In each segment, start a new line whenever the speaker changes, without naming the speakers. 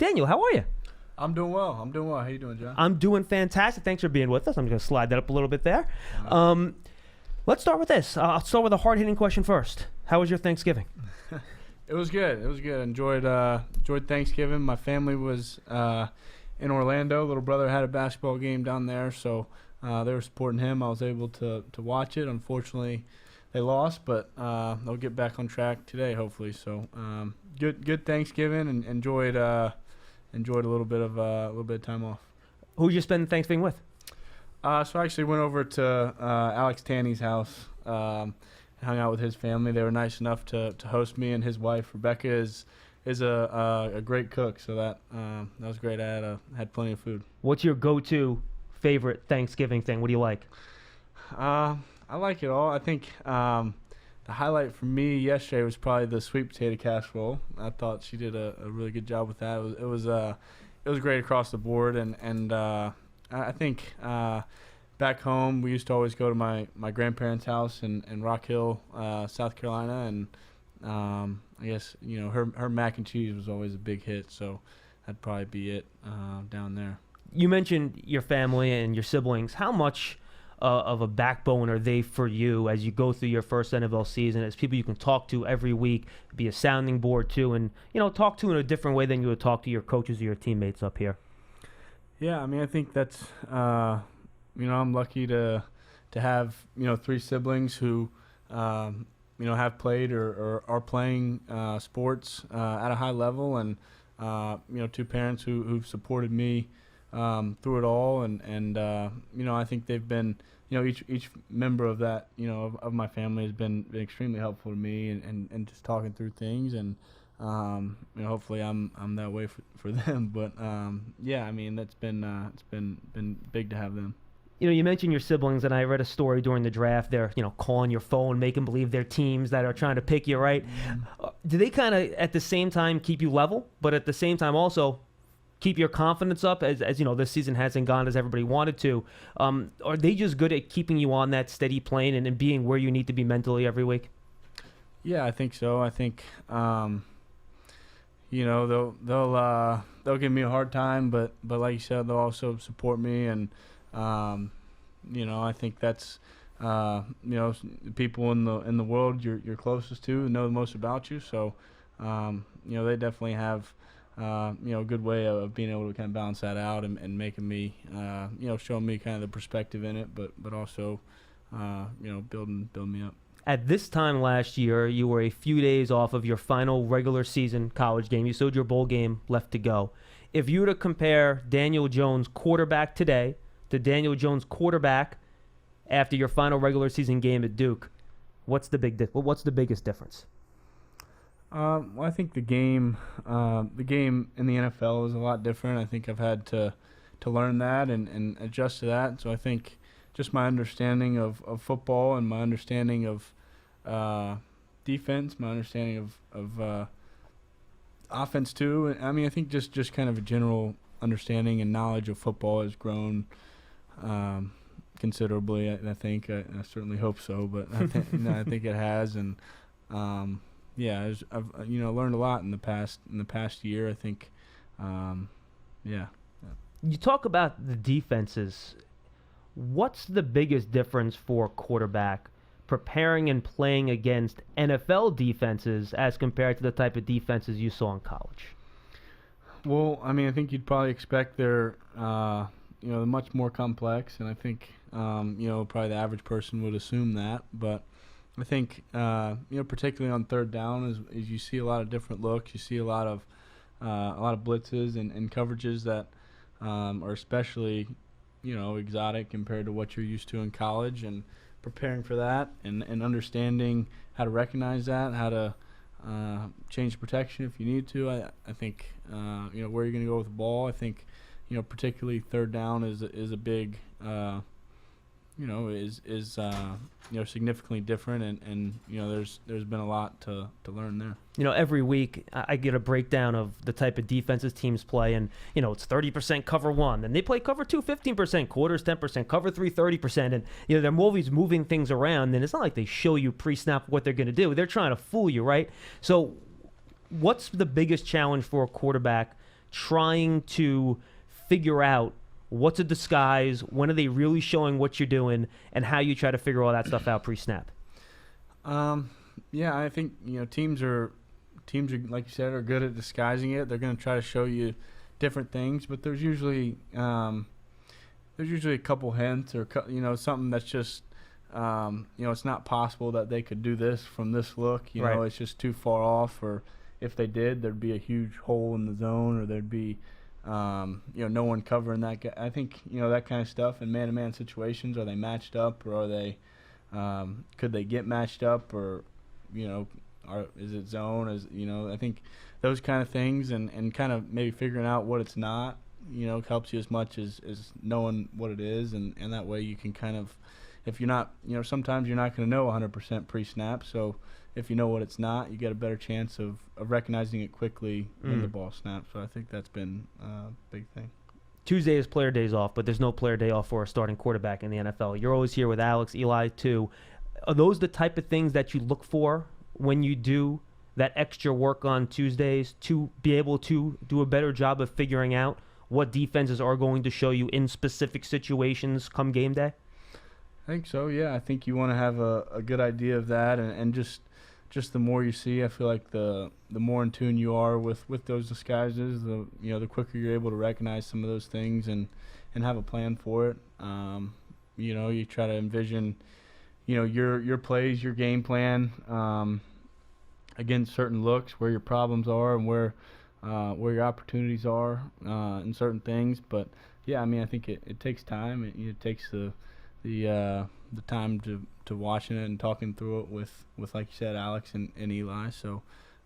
Daniel, how are you?
I'm doing well. How you doing, John?
I'm doing fantastic. Thanks for being with us. I'm going to slide that up a little bit there. Let's start with this. I'll start with a hard-hitting question first. How was your Thanksgiving?
It was good. Enjoyed Thanksgiving. My family was in Orlando. Little brother had a basketball game down there, so they were supporting him. I was able to watch it. Unfortunately, they lost, but they'll get back on track today, hopefully. So good Thanksgiving, and enjoyed a little bit of time off.
Who did you spend Thanksgiving with?
So I actually went over to Alex Tanney's house, hung out with his family. They were nice enough to host me, and his wife Rebecca is a great cook, so that was great. I had plenty of food.
What's your go-to favorite Thanksgiving thing? What do you like?
I like it all. I think the highlight for me yesterday was probably the sweet potato casserole. I thought she did a really good job with that. It was great across the board, and I think back home we used to always go to my grandparents' house in Rock Hill, South Carolina, and I guess her mac and cheese was always a big hit, so that'd probably be it down there.
You mentioned your family and your siblings. How much of a backbone are they for you as you go through your first NFL season, as people you can talk to every week, be a sounding board too, and talk to in a different way than you would talk to your coaches or your teammates up here?
Yeah, I mean, I think that's I'm lucky to have 3 siblings who have played or are playing sports at a high level, and 2 parents who've supported me through it all, and I think they've been each member of that of my family has been extremely helpful to me, and just talking through things, and hopefully I'm that way for them, but yeah, I mean it's been big to have them.
You mentioned your siblings, and I read a story during the draft. They're, calling your phone, making believe they're teams that are trying to pick you, right? Mm-hmm. Do they kind of, at the same time, keep you level, but at the same time also keep your confidence up as this season hasn't gone as everybody wanted to? Are they just good at keeping you on that steady plane and being where you need to be mentally every week? Yeah,
I think so. I think, they'll give me a hard time, but like you said, they'll also support me, and I think that's people in the world you're closest to know the most about you. So they definitely have a good way of being able to kind of balance that out, and making me showing me kind of the perspective in it, but also building me up.
At this time last year, you were a few days off of your final regular season college game. You still had your bowl game left to go. If you were to compare Daniel Jones quarterback today to Daniel Jones quarterback after your final regular season game at Duke, what's the biggest difference?
Well, I think the game in the NFL is a lot different. I think I've had to learn that and adjust to that. So I think just my understanding of football, and my understanding of defense, my understanding of offense too. I mean, I think just kind of a general understanding and knowledge of football has grown considerably. I think I certainly hope so, but I think it has, and I've learned a lot in the past year. I think, yeah.
You talk about the defenses. What's the biggest difference for a quarterback preparing and playing against NFL defenses as compared to the type of defenses you saw in college?
Well, I mean, I think you'd probably expect they're much more complex, and I think probably the average person would assume that. But I think particularly on third down, is you see a lot of different looks. You see a lot of blitzes and coverages that are especially exotic compared to what you're used to in college, and preparing for that and understanding how to recognize that, how to change protection if you need to. I think where you're going to go with the ball. I think particularly third down is a big significantly different, and there's been a lot to learn there.
Every week I get a breakdown of the type of defenses teams play, and it's 30% cover one, and they play cover two 15%, quarters 10%, cover three 30%, and they're always moving things around, and it's not like they show you pre-snap what they're going to do. They're trying to fool you, right? So what's the biggest challenge for a quarterback trying to figure out what's a disguise, when are they really showing what you're doing, and how you try to figure all that stuff out pre-snap?
Yeah, I think teams are like you said are good at disguising it. They're going to try to show you different things, but there's usually a couple hints or something that's just it's not possible that they could do this from this look.
Right.
It's just too far off, or if they did, there'd be a huge hole in the zone, or there'd be no one covering that guy. I think that kind of stuff in man-to-man situations. Are they matched up, or are they could they get matched up, or is it zone? I think those kind of things, and kind of maybe figuring out what it's not, helps you as much as knowing what it is, and that way you can kind of, if you're not, sometimes you're not going to know 100% pre-snap, so if you know what it's not, you get a better chance of recognizing it quickly when the ball snaps. So I think that's been a big thing.
Tuesday is player days off, but there's no player day off for a starting quarterback in the NFL. You're always here with Alex, Eli, too. Are those the type of things that you look for when you do that extra work on Tuesdays to be able to do a better job of figuring out what defenses are going to show you in specific situations come game day?
I think so, yeah. I think you want to have a good idea of that, and just the more you see, I feel like the more in tune you are with those disguises, the quicker you're able to recognize some of those things and have a plan for it. You try to envision your plays, your game plan against certain looks, where your problems are and where your opportunities are in certain things. But yeah, I mean, I think it takes time. It takes the time to watching it and talking through it with like you said, Alex and Eli. So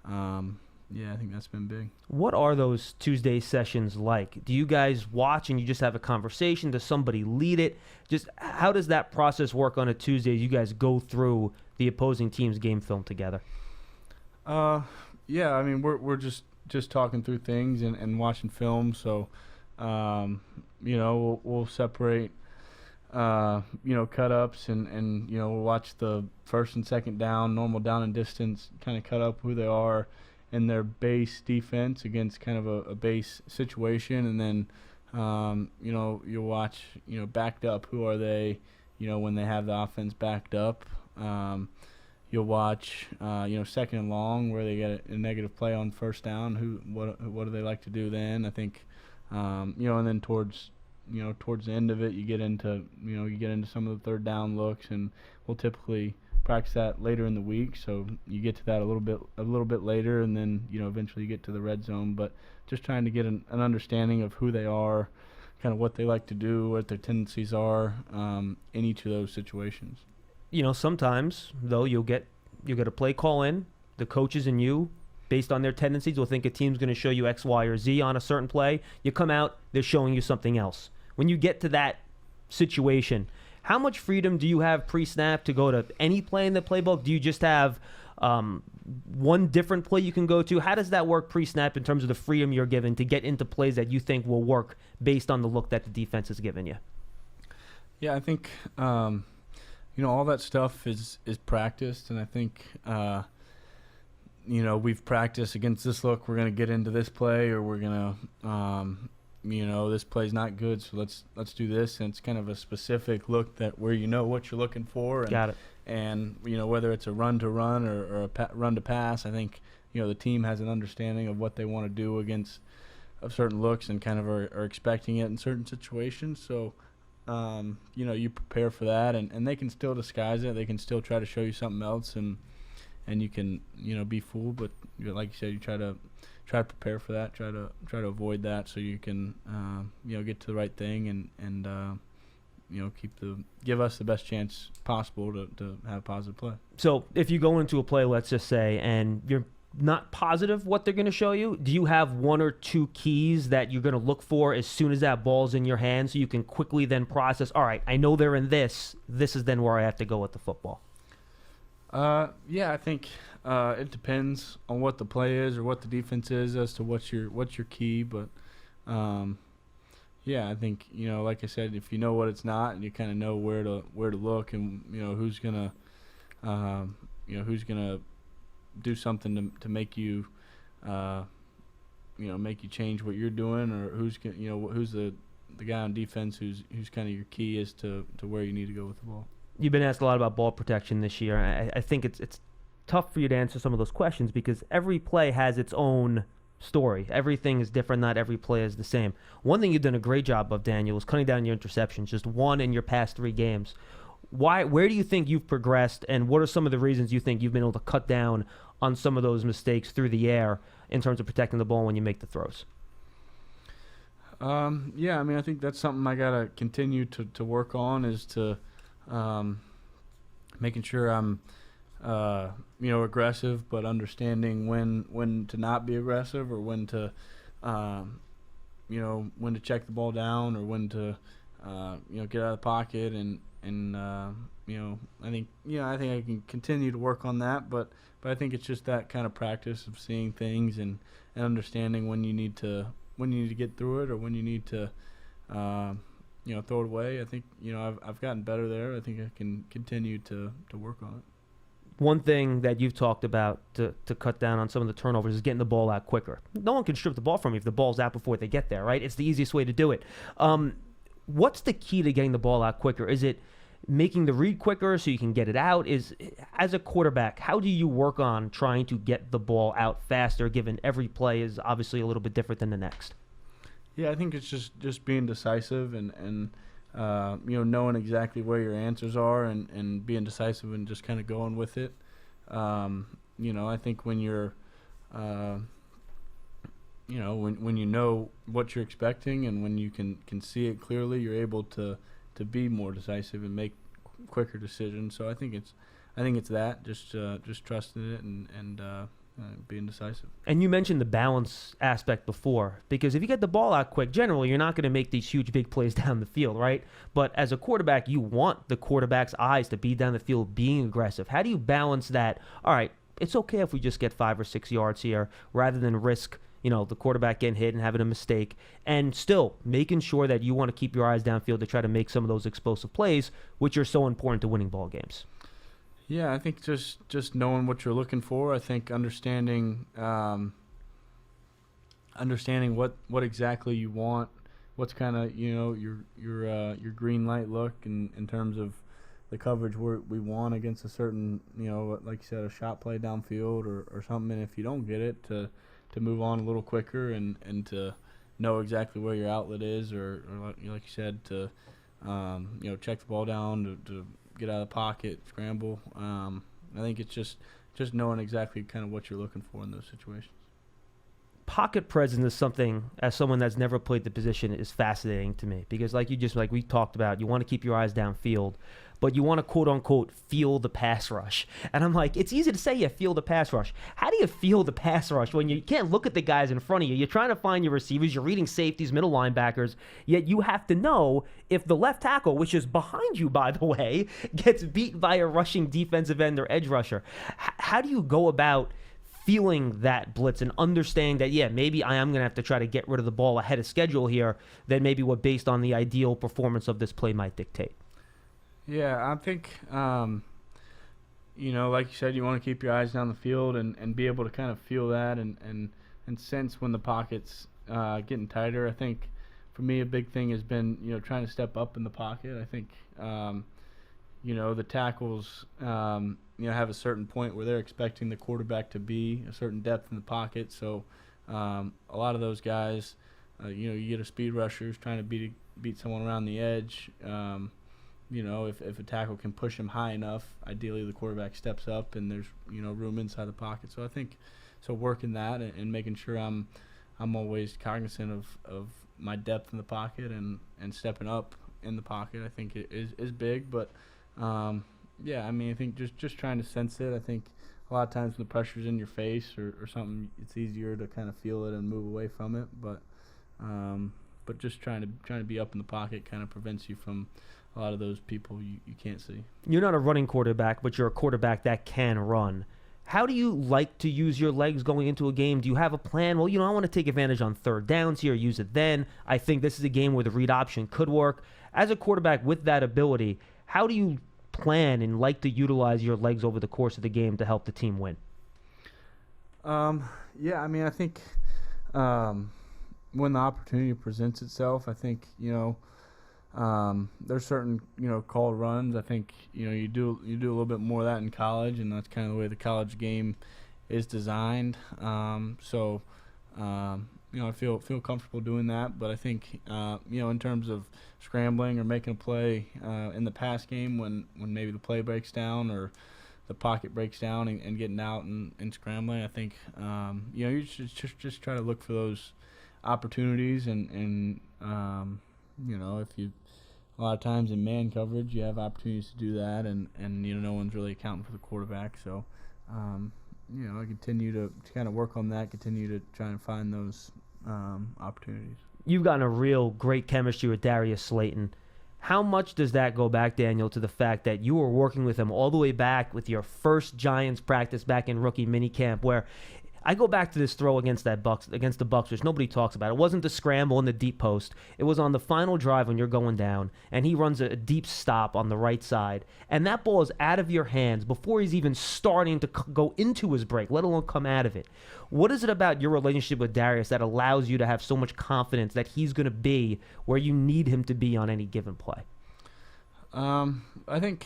yeah, I think that's been big.
What are those Tuesday sessions like? Do you guys watch and you just have a conversation? Does somebody lead it? Just how does that process work on a Tuesday? You guys go through the opposing team's game film together.
Yeah, I mean, we're just talking through things and watching film. So we'll separate cut ups and we'll watch the first and second down, normal down and distance, kind of cut up who they are in their base defense against kind of a base situation, and then you'll watch backed up, who are they when they have the offense backed up. You'll watch second and long, where they get a negative play on first down, what do they like to do then. I think and then towards the end of it, you get into some of the third down looks, and we'll typically practice that later in the week. So you get to that a little bit later, and then eventually you get to the red zone. But just trying to get an understanding of who they are, kind of what they like to do, what their tendencies are in each of those situations.
Sometimes though you'll get a play call in, the coaches and you, based on their tendencies, will think a team's going to show you X, Y, or Z on a certain play. You come out, they're showing you something else. When you get to that situation, how much freedom do you have pre-snap to go to any play in the playbook? Do you just have one different play you can go to? How does that work pre-snap in terms of the freedom you're given to get into plays that you think will work based on the look that the defense has given you?
Yeah, I think all that stuff is practiced, and I think we've practiced against this look. We're going to get into this play, or we're going to this play's not good, so let's do this. And it's kind of a specific look where what you're looking for. And,
got it.
And whether it's a run to run or a run to pass, I think the team has an understanding of what they want to do against certain looks, and kind of are expecting it in certain situations. So you prepare for that, and they can still disguise it. They can still try to show you something else, and you can be fooled. But like you said, you try to prepare for that. Try to avoid that, so you can get to the right thing and give us the best chance possible to have a positive play.
So if you go into a play, let's just say, and you're not positive what they're going to show you, do you have one or two keys that you're going to look for as soon as that ball's in your hand, so you can quickly then process, all right, I know they're in this is then where I have to go with the football?
Yeah, I think it depends on what the play is or what the defense is as to what's your key. But yeah, I think like I said, if you know what it's not, and you kind of know where to look, and who's gonna do something to make you make you change what you're doing, or who's the guy on defense who's kind of your key as to where you need to go with the ball.
You've been asked a lot about ball protection this year. I think it's tough for you to answer some of those questions because every play has its own story. Everything is different. Not every play is the same. One thing you've done a great job of, Daniel, is cutting down your interceptions. Just one in your past 3 games. Where do you think you've progressed, and what are some of the reasons you think you've been able to cut down on some of those mistakes through the air in terms of protecting the ball when you make the throws?
Yeah, I mean, I think that's something I gotta continue to work on, is to making sure I'm aggressive, but understanding when to not be aggressive, or when to when to check the ball down, or when to get out of the pocket, and I think I can continue to work on that, but I think it's just that kind of practice of seeing things and understanding when you need to get through it, or when you need to throw it away. I think I've gotten better there. I think I can continue to work on it.
One thing that you've talked about to cut down on some of the turnovers is getting the ball out quicker. No one can strip the ball from you if the ball's out before they get there, right? It's the easiest way to do it. What's the key to getting the ball out quicker? Is it making the read quicker so you can get it out? As a quarterback, how do you work on trying to get the ball out faster, given every play is obviously a little bit different than the next?
Yeah, I think it's just being decisive and knowing exactly where your answers are, and being decisive and just kind of going with it. I think when you're when you know what you're expecting, and when you can see it clearly, you're able to be more decisive and make quicker decisions. So I think it's that just trusting it and being decisive.
And you mentioned the balance aspect before, because if you get the ball out quick, generally you're not going to make these huge big plays down the field, right? But as a quarterback, you want the quarterback's eyes to be down the field being aggressive. How do you balance that? All right, it's okay if we just get 5 or 6 yards here, rather than risk the quarterback getting hit and having a mistake, and still making sure that you want to keep your eyes downfield to try to make some of those explosive plays, which are so important to winning ball games.
Yeah, I think just knowing what you're looking for. I think understanding what exactly you want, what's kind of your green light look in terms of the coverage we want against a certain like you said, a shot play downfield or something. And if you don't get it, to move on a little quicker and to know exactly where your outlet is, or like you said, to check the ball down, to get out of the pocket, scramble. I think it's just knowing exactly kind of what you're looking for in those situations.
Pocket presence is something, as someone that's never played the position, is fascinating to me, because like we talked about, you want to keep your eyes downfield, but you want to quote unquote feel the pass rush. And I'm like, it's easy to say you feel the pass rush. How do you feel the pass rush when you can't look at the guys in front of you? You're trying to find your receivers, you're reading safeties, middle linebackers, yet you have to know if the left tackle, which is behind you, by the way, gets beat by a rushing defensive end or edge rusher. How do you go about feeling that blitz and understanding that, yeah, maybe I am going to have to try to get rid of the ball ahead of schedule here than maybe what based on the ideal performance of this play might dictate?
Yeah, I think, like you said, you want to keep your eyes down the field and be able to kind of feel that and sense when the pocket's getting tighter. I think for me a big thing has been, trying to step up in the pocket. I think, the tackles, have a certain point where they're expecting the quarterback to be a certain depth in the pocket. So a lot of those guys, you get a speed rusher who's trying to beat someone around the edge. If a tackle can push him high enough, ideally the quarterback steps up and there's room inside the pocket. So I think working that and making sure I'm always cognizant of my depth in the pocket and stepping up in the pocket, I think it is big. But I think just trying to sense it. I think a lot of times when the pressure's in your face or something, it's easier to kind of feel it and move away from it. But just trying to be up in the pocket kind of prevents you from a lot of those people you can't see. You're
not a running quarterback, but you're a quarterback that can run. How do you like to use your legs going into a game? Do you have a plan? Well, I want to take advantage on third downs here, use it then. I think this is a game where the read option could work. As a quarterback with that ability, how do you plan and like to utilize your legs over the course of the game to help the team win?
I think when the opportunity presents itself, I think, there's certain, called runs. I think, you do a little bit more of that in college, and that's kind of the way the college game is designed. I feel comfortable doing that. But I think, in terms of scrambling or making a play in the pass game, when maybe the play breaks down or the pocket breaks down and getting out and scrambling, I think, you should just try to look for those opportunities. And if you a lot of times in man coverage, you have opportunities to do that, and no one's really accounting for the quarterback. So, I continue to kind of work on that, continue to try and find those opportunities.
You've gotten a real great chemistry with Darius Slayton. How much does that go back, Daniel, to the fact that you were working with him all the way back with your first Giants practice back in rookie minicamp, where I go back to this throw against the Bucs, which nobody talks about. It wasn't the scramble in the deep post. It was on the final drive when you're going down, and he runs a deep stop on the right side, and that ball is out of your hands before he's even starting to go into his break, let alone come out of it. What is it about your relationship with Darius that allows you to have so much confidence that he's going to be where you need him to be on any given play?
I think,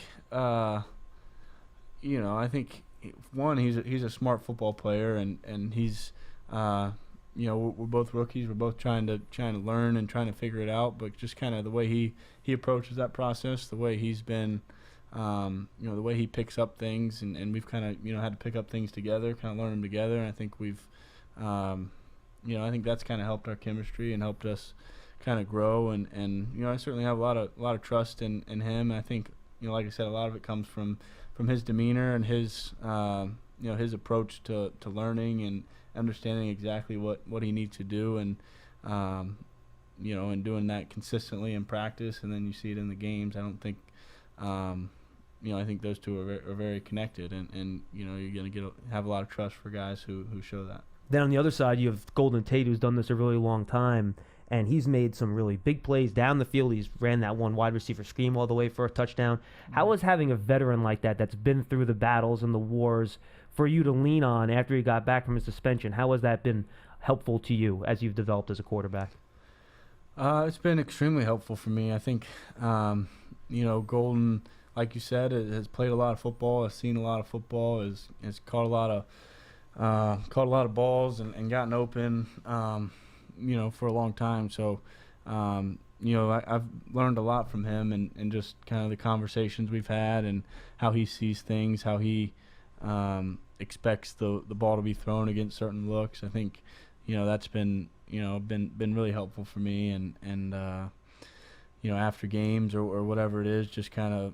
one, he's a smart football player, and he's, we're both rookies. We're both trying to learn and trying to figure it out. But just kind of the way he approaches that process, the way he's been, the way he picks up things, and we've kind of had to pick up things together, kind of learn them together. And I think we've, I think that's kind of helped our chemistry and helped us kind of grow. And I certainly have a lot of trust in him. I think, like I said, a lot of it comes from his demeanor and his his approach to learning and understanding exactly what he needs to do, and and doing that consistently in practice, and then you see it in the games. I don't think I think those two are very connected, and you're going to have a lot of trust for guys who show that.
Then on the other side, you have Golden Tate, who's done this a really long time, and he's made some really big plays down the field. He's ran that one wide receiver screen all the way for a touchdown. How is having a veteran like that's been through the battles and the wars for you to lean on after he got back from his suspension? How has that been helpful to you as you've developed as a quarterback?
It's been extremely helpful for me. I think, Golden, like you said, has played a lot of football, has seen a lot of football, has caught a lot of balls and gotten open, for a long time. So, I've learned a lot from him, and just kind of the conversations we've had and how he sees things, how he expects the ball to be thrown against certain looks. I think, that's been really helpful for me, and after games or whatever it is, just kind of,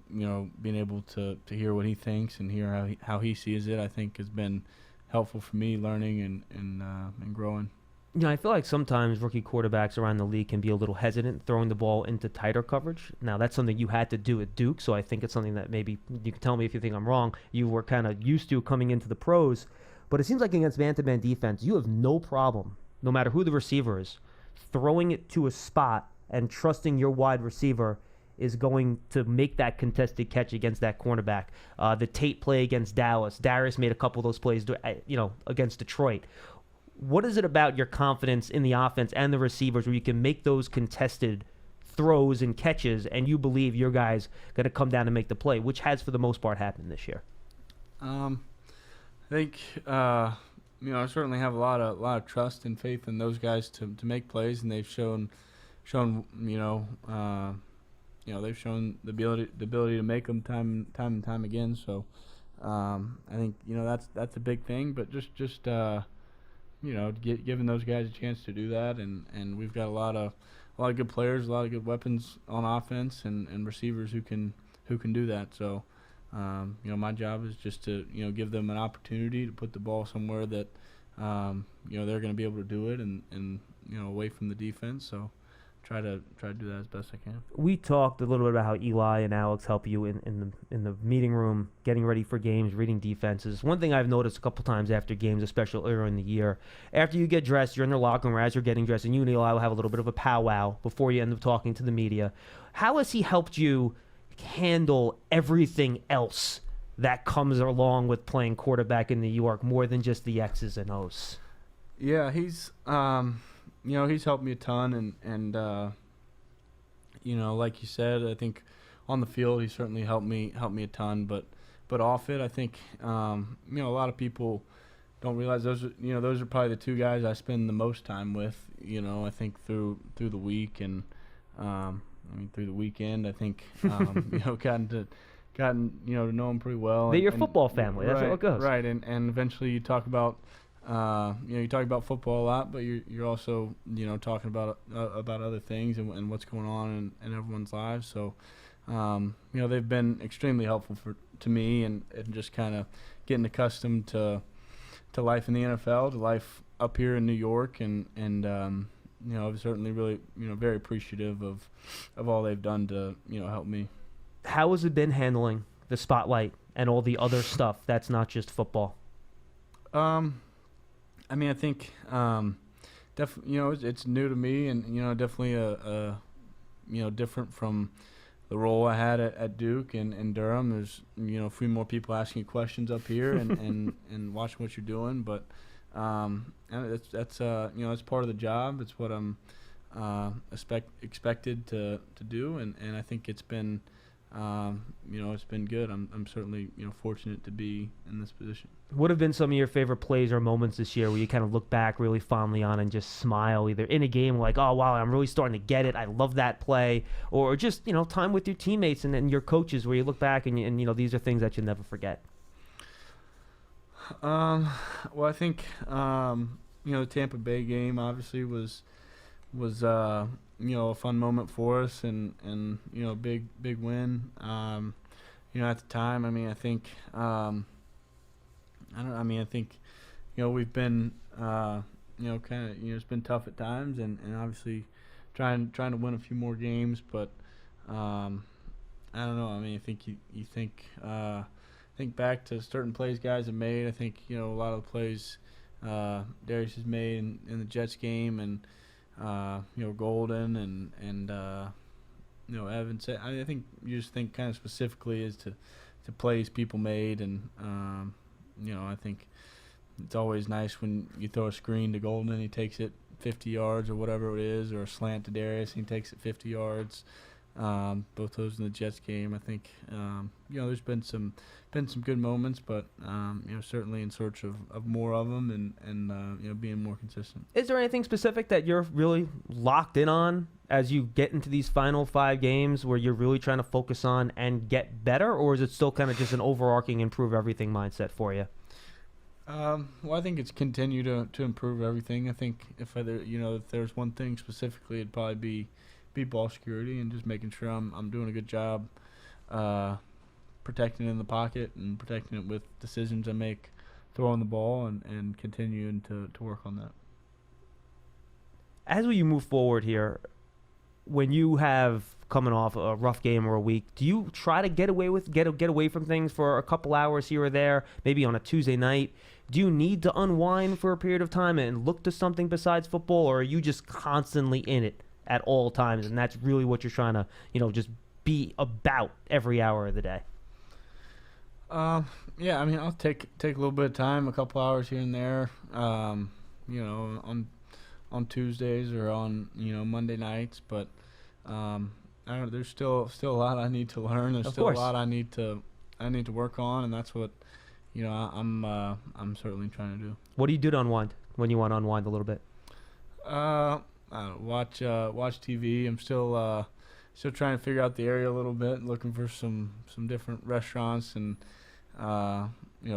being able to hear what he thinks and hear how he sees it, I think has been helpful for me learning and growing.
I feel like sometimes rookie quarterbacks around the league can be a little hesitant throwing the ball into tighter coverage. Now, that's something you had to do at Duke, so I think it's something that maybe you can tell me if you think I'm wrong. You were kind of used to coming into the pros, but it seems like against man-to-man defense, you have no problem, no matter who the receiver is, throwing it to a spot and trusting your wide receiver is going to make that contested catch against that cornerback. The Tate play against Dallas, Darius made a couple of those plays, against Detroit. What is it about your confidence in the offense and the receivers where you can make those contested throws and catches, and you believe your guy's going to come down and make the play, which has for the most part happened this year?
I think I certainly have a lot of trust and faith in those guys to make plays, and they've shown they've shown the ability to make them time and time again. So I think that's a big thing, but just giving those guys a chance to do that, and we've got a lot of good players, a lot of good weapons on offense, and receivers who can do that. So my job is just to give them an opportunity to put the ball somewhere that they're going to be able to do it, and away from the defense. So try to do that as best I can.
We talked a little bit about how Eli and Alex help you in the meeting room, getting ready for games, reading defenses. One thing I've noticed a couple times after games, especially earlier in the year, after you get dressed, you're in the locker room, as you're getting dressed, and you and Eli will have a little bit of a powwow before you end up talking to the media. How has he helped you handle everything else that comes along with playing quarterback in New York, more than just the X's and O's?
Yeah, he's he's helped me a ton, and like you said, I think on the field he certainly helped me a ton, but off it, I think a lot of people don't realize those are probably the two guys I spend the most time with. I think through the week and through the weekend, I think gotten to know them pretty well.
They're your football family. That's
right,
how it goes.
Right, and eventually you talk about you talk about football a lot, but you're also talking about other things and what's going on in everyone's lives. So they've been extremely helpful to me and just kind of getting accustomed to life in the NFL, to life up here in New York, and I'm certainly really very appreciative of all they've done to help me.
How has it been handling the spotlight and all the other stuff that's not just football?
I think definitely it's new to me, and definitely a different from the role I had at Duke and Durham. There's a few more people asking you questions up here and watching what you're doing, but that's part of the job. It's what I'm expected to do, and I think it's been it's been good. I'm certainly fortunate to be in this position.
What have been some of your favorite plays or moments this year where you kind of look back really fondly on and just smile, either in a game like, oh, wow, I'm really starting to get it, I love that play, or just, time with your teammates and your coaches where you look back and these are things that you'll never forget?
Well, I think, the Tampa Bay game obviously was a fun moment for us and big win. At the time, I think we've been it's been tough at times and obviously trying to win a few more games, but I don't know. I think you think back to certain plays guys have made. I think a lot of the plays Darius has made in the Jets game, and Golden and Evans. I think you just think kind of specifically as to plays people made, and I think it's always nice when you throw a screen to Golden and he takes it 50 yards or whatever it is, or a slant to Darius and he takes it 50 yards. Both those in the Jets game. I think there's been some good moments, but certainly in search of more of them and being more consistent.
Is there anything specific that you're really locked in on as you get into these final 5 games where you're really trying to focus on and get better, or is it still kind of just an overarching improve everything mindset for you?
Well, I think it's continue to improve everything. I think if there's one thing specifically, it'd probably be ball security and just making sure I'm doing a good job protecting it in the pocket and protecting it with decisions I make throwing the ball and continuing to work on that.
As we move forward here, when you have coming off a rough game or a week, do you try to get away from things for a couple hours here or there, maybe on a Tuesday night? Do you need to unwind for a period of time and look to something besides football, or are you just constantly in it at all times, and that's really what you're trying to, just be about every hour of the day?
Yeah, I'll take a little bit of time, a couple hours here and there, on Tuesdays or on Monday nights, but I don't know, there's still a lot I need to learn. There's still a lot I need to work on, and that's what I'm certainly trying to do.
What do you do to unwind when you want to unwind a little bit?
I don't know, watch TV. I'm still trying to figure out the area a little bit, looking for some different restaurants and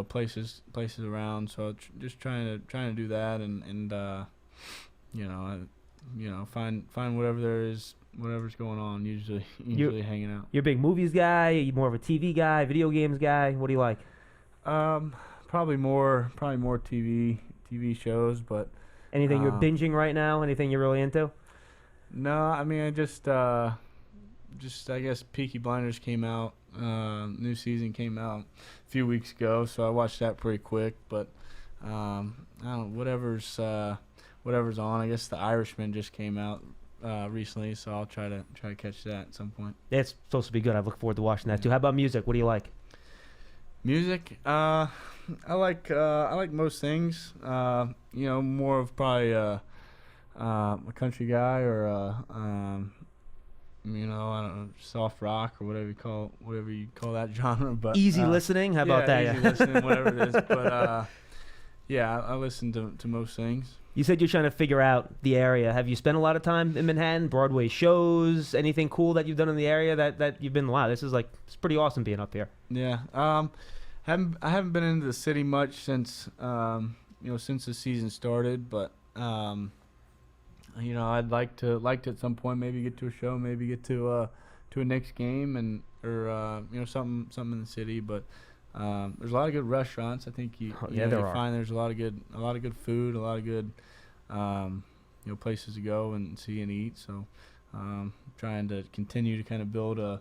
places around. So just trying to do that and find whatever there is, whatever's going on. Usually hanging out.
You're a big movies guy. Are you more of a TV guy, video games guy? What do you like?
Probably more TV shows, but.
Anything you're binging right now? Anything you're really into?
No, I just I guess Peaky Blinders came out. New season came out a few weeks ago, so I watched that pretty quick. But I don't know, whatever's on. I guess The Irishman just came out recently, so I'll try to catch that at some point.
It's supposed to be good. I look forward to watching that too. How about music? What do you like?
Music, I like most things. More of probably a country guy or I don't know, soft rock or whatever you call that genre. But
Easy listening. How about that?
Easy listening, whatever it is. But I listen to most things.
You said you're trying to figure out the area. Have you spent a lot of time in Manhattan? Broadway shows? Anything cool that you've done in the area that you've been? Wow, it's pretty awesome being up here.
Yeah. I haven't been into the city much since since the season started, but I'd like to at some point maybe get to a show, maybe get to a Knicks game or something in the city. But there's a lot of good restaurants. I think you find there's a lot of good food, a lot of good places to go and see and eat. So trying to continue to kind of build a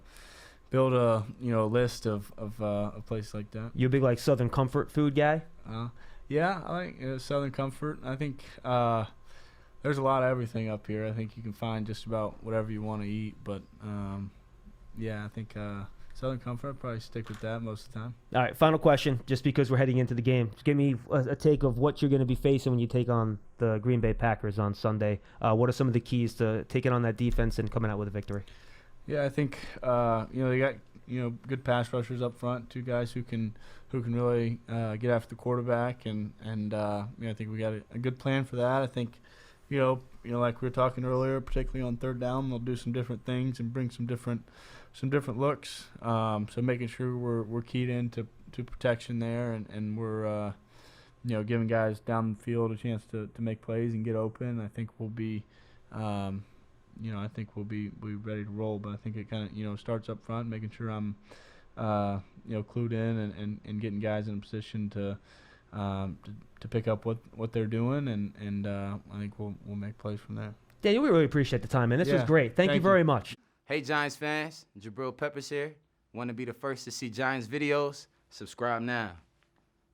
list of places like that.
You a big Southern comfort food guy?
Yeah, I like Southern comfort. I think there's a lot of everything up here. I think you can find just about whatever you want to eat. But I think Southern comfort, I'd probably stick with that most of the time.
All right, final question, just because we're heading into the game. Just give me a take of what you're going to be facing when you take on the Green Bay Packers on Sunday. What are some of the keys to taking on that defense and coming out with a victory?
Yeah, I think they got good pass rushers up front, two guys who can really get after the quarterback, and I think we got a good plan for that. I think like we were talking earlier, particularly on third down, they'll do some different things and bring some different looks. So making sure we're keyed into protection there, and we're giving guys down the field a chance to make plays and get open. I think we'll be we'll be ready to roll. But I think it kind of starts up front, making sure I'm clued in and getting guys in a position to pick up what they're doing, and I think we'll make plays from there.
Daniel, we really appreciate the time, man. This was great. Thank you very much.
Hey, Giants fans, Jabril Peppers here. Want to be the first to see Giants videos? Subscribe now.